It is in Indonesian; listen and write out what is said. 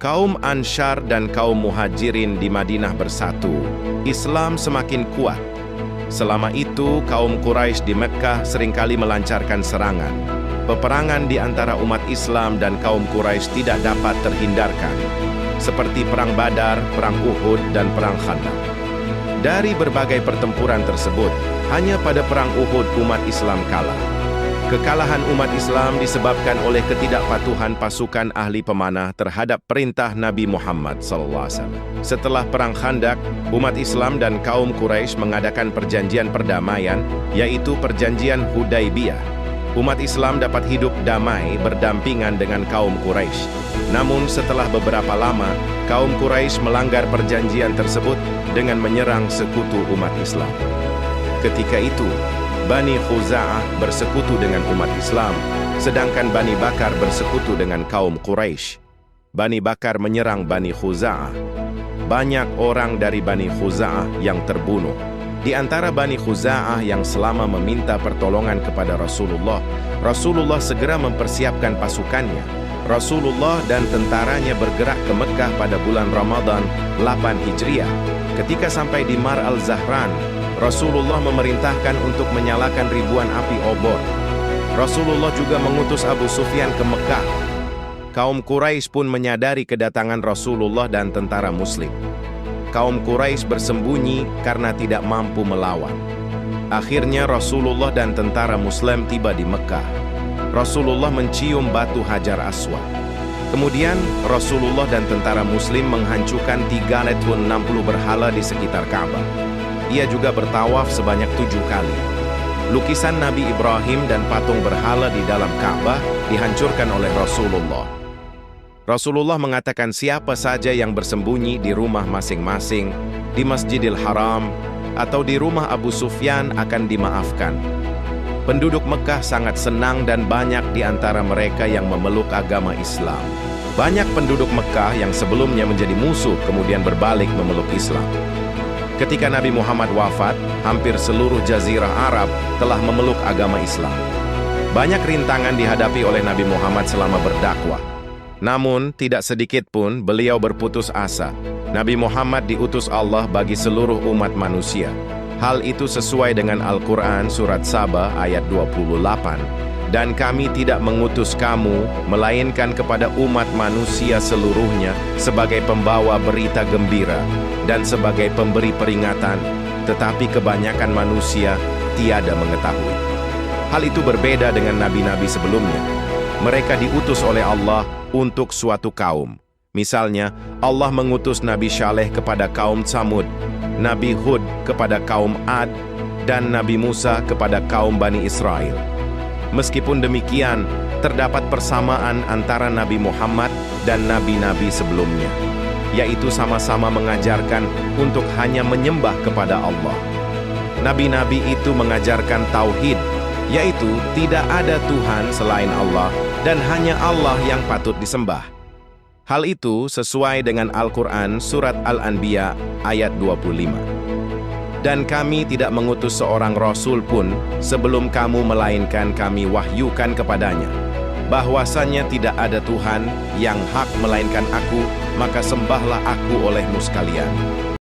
Kaum Ansyar dan kaum Muhajirin di Madinah bersatu. Islam semakin kuat. Selama itu, kaum Quraisy di Mekkah seringkali melancarkan serangan. Peperangan di antara umat Islam dan kaum Quraisy tidak dapat terhindarkan, seperti Perang Badar, Perang Uhud, dan Perang Khandaq. Dari berbagai pertempuran tersebut, hanya pada Perang Uhud umat Islam kalah. Kekalahan umat Islam disebabkan oleh ketidakpatuhan pasukan ahli pemanah terhadap perintah Nabi Muhammad SAW. Setelah Perang Khandaq, umat Islam dan kaum Quraisy mengadakan perjanjian perdamaian, yaitu Perjanjian Hudaibiyah. Umat Islam dapat hidup damai berdampingan dengan kaum Quraisy. Namun setelah beberapa lama, kaum Quraisy melanggar perjanjian tersebut dengan menyerang sekutu umat Islam. Ketika itu, Bani Khuza'ah bersekutu dengan umat Islam, sedangkan Bani Bakar bersekutu dengan kaum Quraisy. Bani Bakar menyerang Bani Khuza'ah. Banyak orang dari Bani Khuza'ah yang terbunuh. Di antara Bani Khuza'ah yang selama meminta pertolongan kepada Rasulullah, Rasulullah segera mempersiapkan pasukannya. Rasulullah dan tentaranya bergerak ke Mekkah pada bulan Ramadan 8 Hijriah. Ketika sampai di Mar al-Zahran, Rasulullah memerintahkan untuk menyalakan ribuan api obor. Rasulullah juga mengutus Abu Sufyan ke Mekkah. Kaum Quraisy pun menyadari kedatangan Rasulullah dan tentara Muslim. Kaum Quraisy bersembunyi karena tidak mampu melawan. Akhirnya Rasulullah dan tentara Muslim tiba di Mekkah. Rasulullah mencium batu Hajar Aswad. Kemudian Rasulullah dan tentara Muslim menghancurkan 360 berhala di sekitar Ka'bah. Ia juga bertawaf sebanyak 7 kali. Lukisan Nabi Ibrahim dan patung berhala di dalam Ka'bah dihancurkan oleh Rasulullah. Rasulullah mengatakan siapa saja yang bersembunyi di rumah masing-masing, di Masjidil Haram, atau di rumah Abu Sufyan akan dimaafkan. Penduduk Mekkah sangat senang dan banyak di antara mereka yang memeluk agama Islam. Banyak penduduk Mekkah yang sebelumnya menjadi musuh kemudian berbalik memeluk Islam. Ketika Nabi Muhammad wafat, hampir seluruh jazirah Arab telah memeluk agama Islam. Banyak rintangan dihadapi oleh Nabi Muhammad selama berdakwah. Namun, tidak sedikit pun beliau berputus asa. Nabi Muhammad diutus Allah bagi seluruh umat manusia. Hal itu sesuai dengan Al-Quran Surat Saba ayat 28. Dan kami tidak mengutus kamu, melainkan kepada umat manusia seluruhnya sebagai pembawa berita gembira dan sebagai pemberi peringatan, tetapi kebanyakan manusia tiada mengetahui. Hal itu berbeda dengan nabi-nabi sebelumnya. Mereka diutus oleh Allah untuk suatu kaum. Misalnya, Allah mengutus Nabi Syaleh kepada kaum Tsamud, Nabi Hud kepada kaum Ad, dan Nabi Musa kepada kaum Bani Israel. Meskipun demikian, terdapat persamaan antara Nabi Muhammad dan nabi-nabi sebelumnya, yaitu sama-sama mengajarkan untuk hanya menyembah kepada Allah. Nabi-nabi itu mengajarkan tauhid, yaitu tidak ada Tuhan selain Allah dan hanya Allah yang patut disembah. Hal itu sesuai dengan Al-Quran Surat Al-Anbiya ayat 25. Dan kami tidak mengutus seorang Rasul pun sebelum kamu melainkan kami wahyukan kepadanya, bahwasannya tidak ada Tuhan yang hak melainkan aku, maka sembahlah aku olehmu sekalian.